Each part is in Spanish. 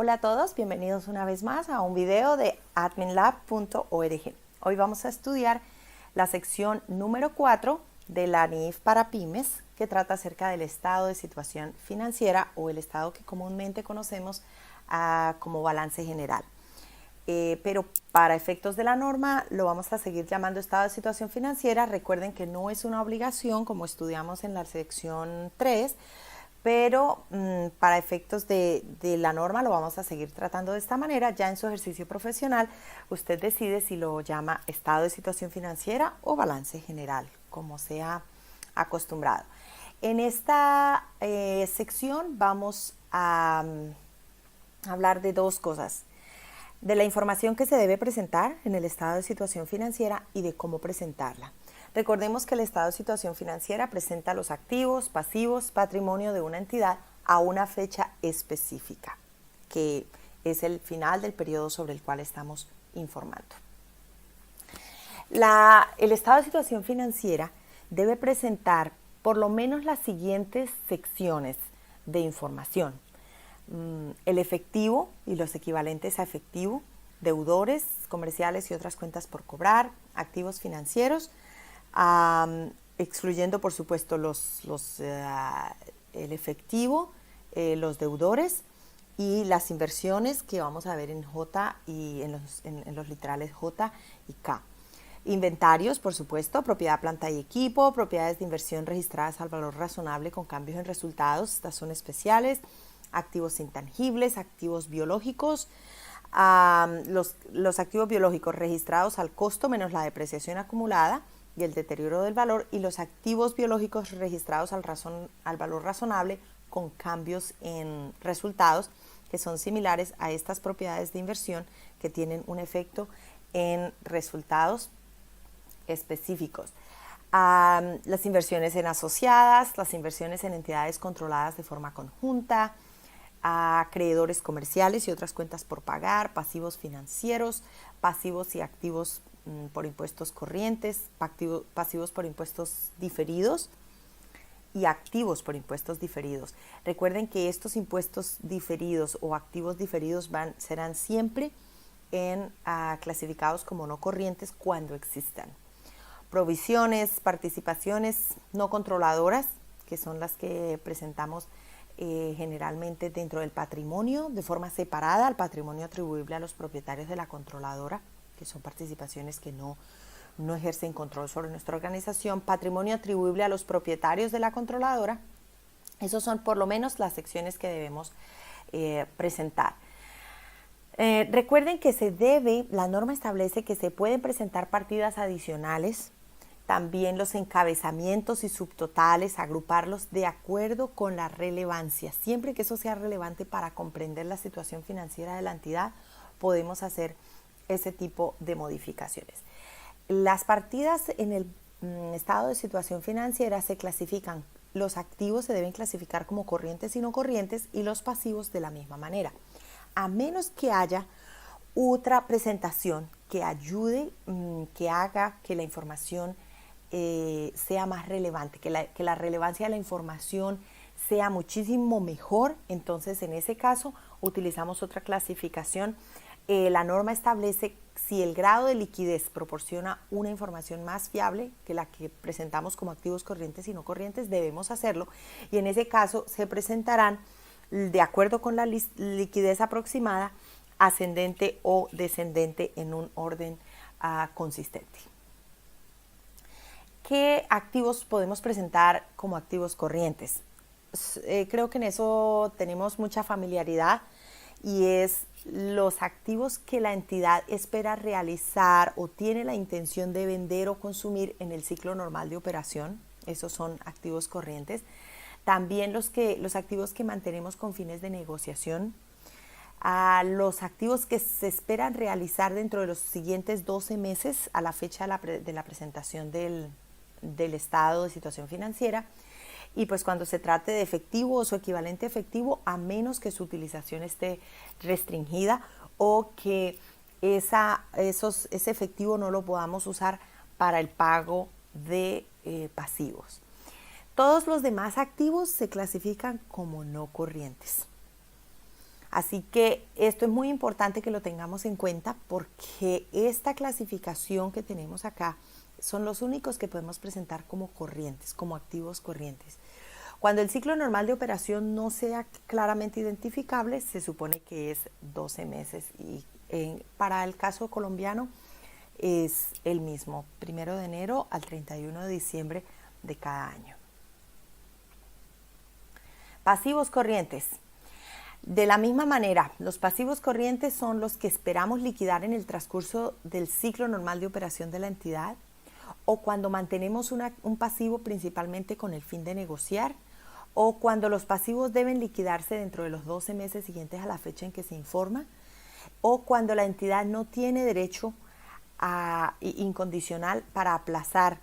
Hola a todos, bienvenidos una vez más a un video de adminlab.org. Hoy vamos a estudiar la sección número 4 de la NIF para pymes, que trata acerca del estado de situación financiera o el estado que comúnmente conocemos como balance general. Pero para efectos de la norma lo vamos a seguir llamando estado de situación financiera. Recuerden que no es una obligación como estudiamos en la sección 3, pero para efectos de la norma lo vamos a seguir tratando de esta manera. Ya en su ejercicio profesional usted decide si lo llama estado de situación financiera o balance general, como sea acostumbrado. En esta sección vamos a hablar de dos cosas: de la información que se debe presentar en el estado de situación financiera y de cómo presentarla. Recordemos que el estado de situación financiera presenta los activos, pasivos, patrimonio de una entidad a una fecha específica, que es el final del periodo sobre el cual estamos informando. El estado de situación financiera debe presentar por lo menos las siguientes secciones de información: el efectivo y los equivalentes a efectivo, deudores comerciales y otras cuentas por cobrar, activos financieros, excluyendo por supuesto el efectivo, los deudores y las inversiones que vamos a ver en J y en los literales J y K. Inventarios, por supuesto, propiedad, planta y equipo, propiedades de inversión registradas al valor razonable con cambios en resultados, estas son especiales, activos intangibles, activos biológicos, los activos biológicos registrados al costo menos la depreciación acumulada y el deterioro del valor, y los activos biológicos registrados al valor razonable con cambios en resultados, que son similares a estas propiedades de inversión que tienen un efecto en resultados específicos. Las inversiones en asociadas, las inversiones en entidades controladas de forma conjunta, acreedores comerciales y otras cuentas por pagar, pasivos financieros, pasivos y activos por impuestos corrientes, pasivos por impuestos diferidos y activos por impuestos diferidos. Recuerden que estos impuestos diferidos o activos diferidos serán siempre clasificados como no corrientes cuando existan. Provisiones, participaciones no controladoras, que son las que presentamos generalmente dentro del patrimonio de forma separada al patrimonio atribuible a los propietarios de la controladora, que son participaciones que no ejercen control sobre nuestra organización. Patrimonio atribuible a los propietarios de la controladora. Esas son por lo menos las secciones que debemos presentar. Recuerden que la norma establece que se pueden presentar partidas adicionales, también los encabezamientos y subtotales, agruparlos de acuerdo con la relevancia. Siempre que eso sea relevante para comprender la situación financiera de la entidad, podemos hacer ese tipo de modificaciones. Las partidas en el estado de situación financiera se clasifican. Los activos se deben clasificar como corrientes y no corrientes, y los pasivos de la misma manera, a menos que haya otra presentación que ayude, que haga que la información sea más relevante, que la relevancia de la información sea muchísimo mejor. Entonces en ese caso utilizamos otra clasificación. La norma establece si el grado de liquidez proporciona una información más fiable que la que presentamos como activos corrientes y no corrientes, debemos hacerlo, y en ese caso se presentarán de acuerdo con la liquidez aproximada, ascendente o descendente en un orden consistente. ¿Qué activos podemos presentar como activos corrientes? Creo que en eso tenemos mucha familiaridad, y es los activos que la entidad espera realizar o tiene la intención de vender o consumir en el ciclo normal de operación. Esos son activos corrientes. También los activos que mantenemos con fines de negociación, los activos que se esperan realizar dentro de los siguientes 12 meses a la fecha de la presentación del estado de situación financiera, y pues cuando se trate de efectivo o su equivalente efectivo, a menos que su utilización esté restringida o que ese efectivo no lo podamos usar para el pago de pasivos. Todos los demás activos se clasifican como no corrientes. Así que esto es muy importante que lo tengamos en cuenta porque esta clasificación que tenemos acá son los únicos que podemos presentar como corrientes, como activos corrientes. Cuando el ciclo normal de operación no sea claramente identificable, se supone que es 12 meses y para el caso colombiano es el mismo, 1 de enero al 31 de diciembre de cada año. Pasivos corrientes. De la misma manera, los pasivos corrientes son los que esperamos liquidar en el transcurso del ciclo normal de operación de la entidad o cuando mantenemos un pasivo principalmente con el fin de negociar o cuando los pasivos deben liquidarse dentro de los 12 meses siguientes a la fecha en que se informa o cuando la entidad no tiene derecho incondicional para aplazar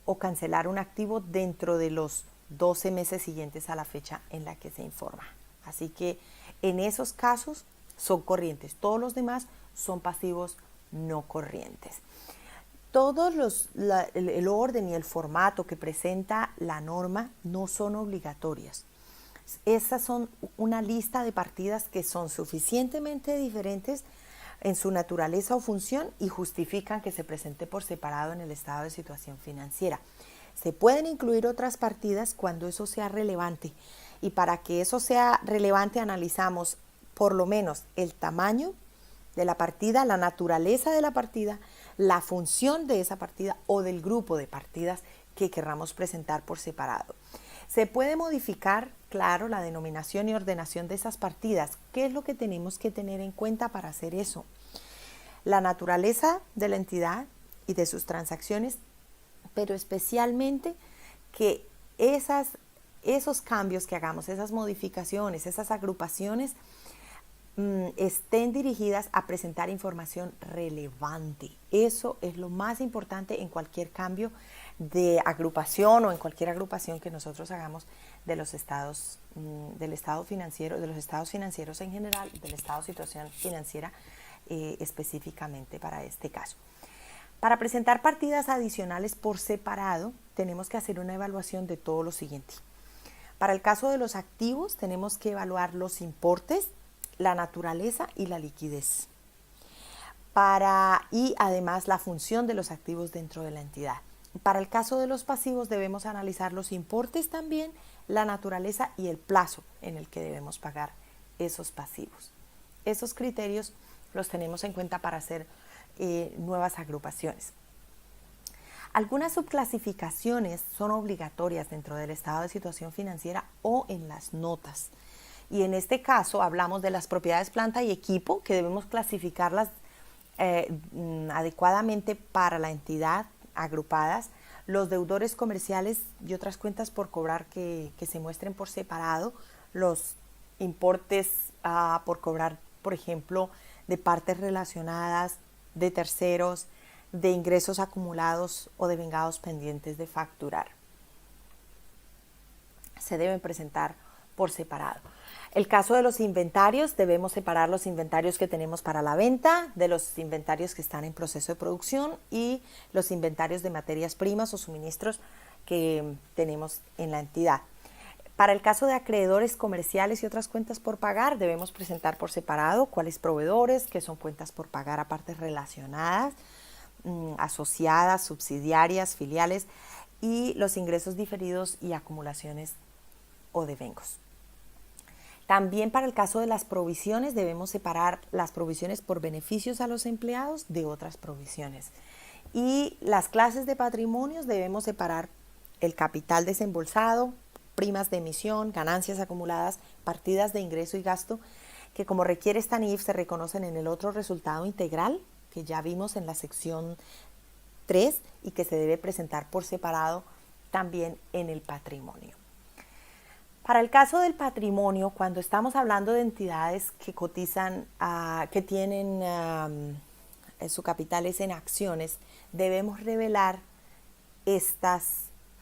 o cancelar un activo dentro de los 12 meses siguientes a la fecha en la que se informa. Así que en esos casos son corrientes, todos los demás son pasivos no corrientes. El orden y el formato que presenta la norma no son obligatorias. Esas son una lista de partidas que son suficientemente diferentes en su naturaleza o función y justifican que se presente por separado en el estado de situación financiera. Se pueden incluir otras partidas cuando eso sea relevante y para que eso sea relevante analizamos por lo menos el tamaño de la partida, la naturaleza de la partida, la función de esa partida o del grupo de partidas que querramos presentar por separado. Se puede modificar, claro, la denominación y ordenación de esas partidas. ¿Qué es lo que tenemos que tener en cuenta para hacer eso? La naturaleza de la entidad y de sus transacciones, pero especialmente que esos cambios que hagamos, esas modificaciones, esas agrupaciones, estén dirigidas a presentar información relevante. Eso es lo más importante en cualquier cambio de agrupación o en cualquier agrupación que nosotros hagamos de los estados, del estado financiero, de los estados financieros en general, del estado de situación financiera específicamente para este caso. Para presentar partidas adicionales por separado, tenemos que hacer una evaluación de todo lo siguiente. Para el caso de los activos, tenemos que evaluar los importes, la naturaleza y la liquidez. Y además la función de los activos dentro de la entidad. Para el caso de los pasivos debemos analizar los importes también, la naturaleza y el plazo en el que debemos pagar esos pasivos. Esos criterios los tenemos en cuenta para hacer nuevas agrupaciones. Algunas subclasificaciones son obligatorias dentro del estado de situación financiera o en las notas. Y en este caso hablamos de las propiedades planta y equipo que debemos clasificarlas adecuadamente para la entidad agrupadas, los deudores comerciales y otras cuentas por cobrar que se muestren por separado, los importes por cobrar, por ejemplo, de partes relacionadas, de terceros, de ingresos acumulados o de vengados pendientes de facturar. Se deben presentar por separado. El caso de los inventarios, debemos separar los inventarios que tenemos para la venta de los inventarios que están en proceso de producción y los inventarios de materias primas o suministros que tenemos en la entidad. Para el caso de acreedores comerciales y otras cuentas por pagar, debemos presentar por separado cuáles proveedores, qué son cuentas por pagar a partes relacionadas, asociadas, subsidiarias, filiales y los ingresos diferidos y acumulaciones o devengos. También para el caso de las provisiones debemos separar las provisiones por beneficios a los empleados de otras provisiones. Y las clases de patrimonios debemos separar el capital desembolsado, primas de emisión, ganancias acumuladas, partidas de ingreso y gasto, que como requiere esta NIF se reconocen en el otro resultado integral, que ya vimos en la sección 3 y que se debe presentar por separado también en el patrimonio. Para el caso del patrimonio, cuando estamos hablando de entidades que cotizan, que tienen su capital es en acciones, debemos revelar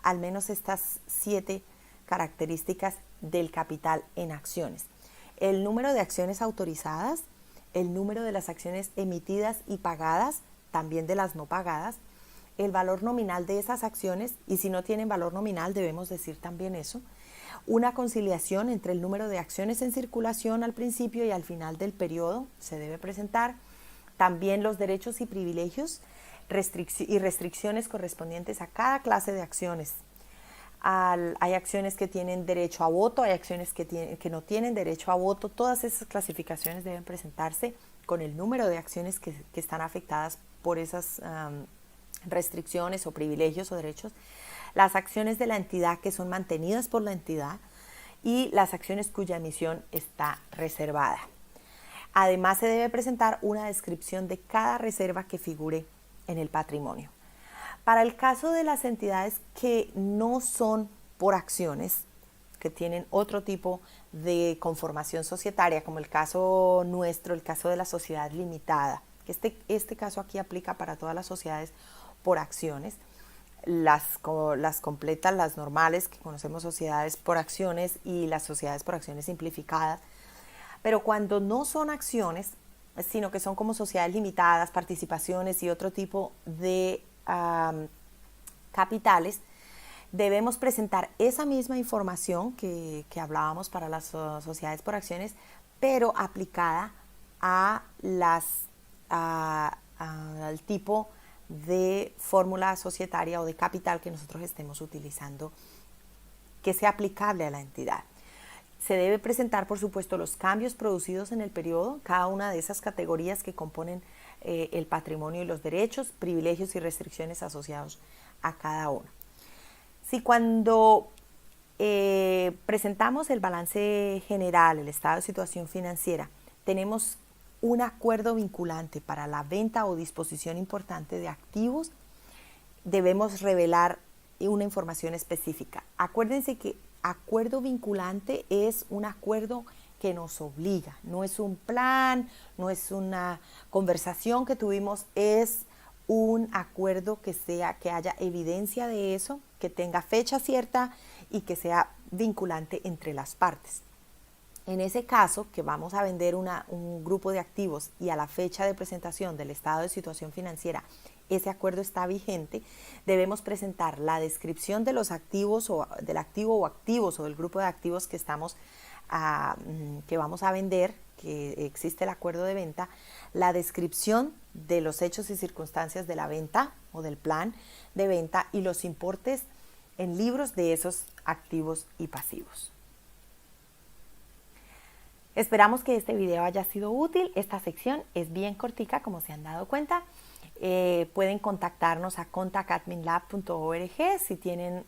al menos estas 7 características del capital en acciones. El número de acciones autorizadas, el número de las acciones emitidas y pagadas, también de las no pagadas, el valor nominal de esas acciones, y si no tienen valor nominal debemos decir también eso, Una conciliación entre el número de acciones en circulación al principio y al final del periodo se debe presentar. También los derechos y privilegios y restricciones correspondientes a cada clase de acciones. Hay acciones que tienen derecho a voto, hay acciones que no tienen derecho a voto. Todas esas clasificaciones deben presentarse con el número de acciones que están afectadas por esas restricciones o privilegios o derechos. Las acciones de la entidad que son mantenidas por la entidad y las acciones cuya emisión está reservada. Además, se debe presentar una descripción de cada reserva que figure en el patrimonio. Para el caso de las entidades que no son por acciones, que tienen otro tipo de conformación societaria, como el caso nuestro, el caso de la sociedad limitada, que este caso aquí aplica para todas las sociedades por acciones, las completas, las normales, que conocemos sociedades por acciones y las sociedades por acciones simplificadas. Pero cuando no son acciones, sino que son como sociedades limitadas, participaciones y otro tipo de capitales, debemos presentar esa misma información que hablábamos para las sociedades por acciones, pero aplicada al tipo de fórmula societaria o de capital que nosotros estemos utilizando, que sea aplicable a la entidad. Se debe presentar, por supuesto, los cambios producidos en el periodo, cada una de esas categorías que componen el patrimonio y los derechos, privilegios y restricciones asociados a cada uno. Si cuando presentamos el balance general, el estado de situación financiera, tenemos un acuerdo vinculante para la venta o disposición importante de activos, debemos revelar una información específica. Acuérdense que acuerdo vinculante es un acuerdo que nos obliga, no es un plan, no es una conversación que tuvimos, es un acuerdo que haya evidencia de eso, que tenga fecha cierta y que sea vinculante entre las partes. En ese caso, que vamos a vender un grupo de activos y a la fecha de presentación del estado de situación financiera ese acuerdo está vigente, debemos presentar la descripción de los activos o del activo o activos o del grupo de activos que vamos a vender, que existe el acuerdo de venta, la descripción de los hechos y circunstancias de la venta o del plan de venta y los importes en libros de esos activos y pasivos. Esperamos que este video haya sido útil. Esta sección es bien cortica, como se han dado cuenta. Pueden contactarnos a contact@minlab.org si tienen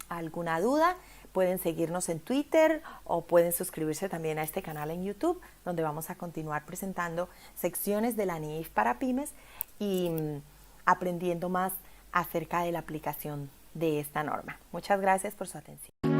alguna duda. Pueden seguirnos en Twitter o pueden suscribirse también a este canal en YouTube, donde vamos a continuar presentando secciones de la NIIF para pymes y aprendiendo más acerca de la aplicación de esta norma. Muchas gracias por su atención.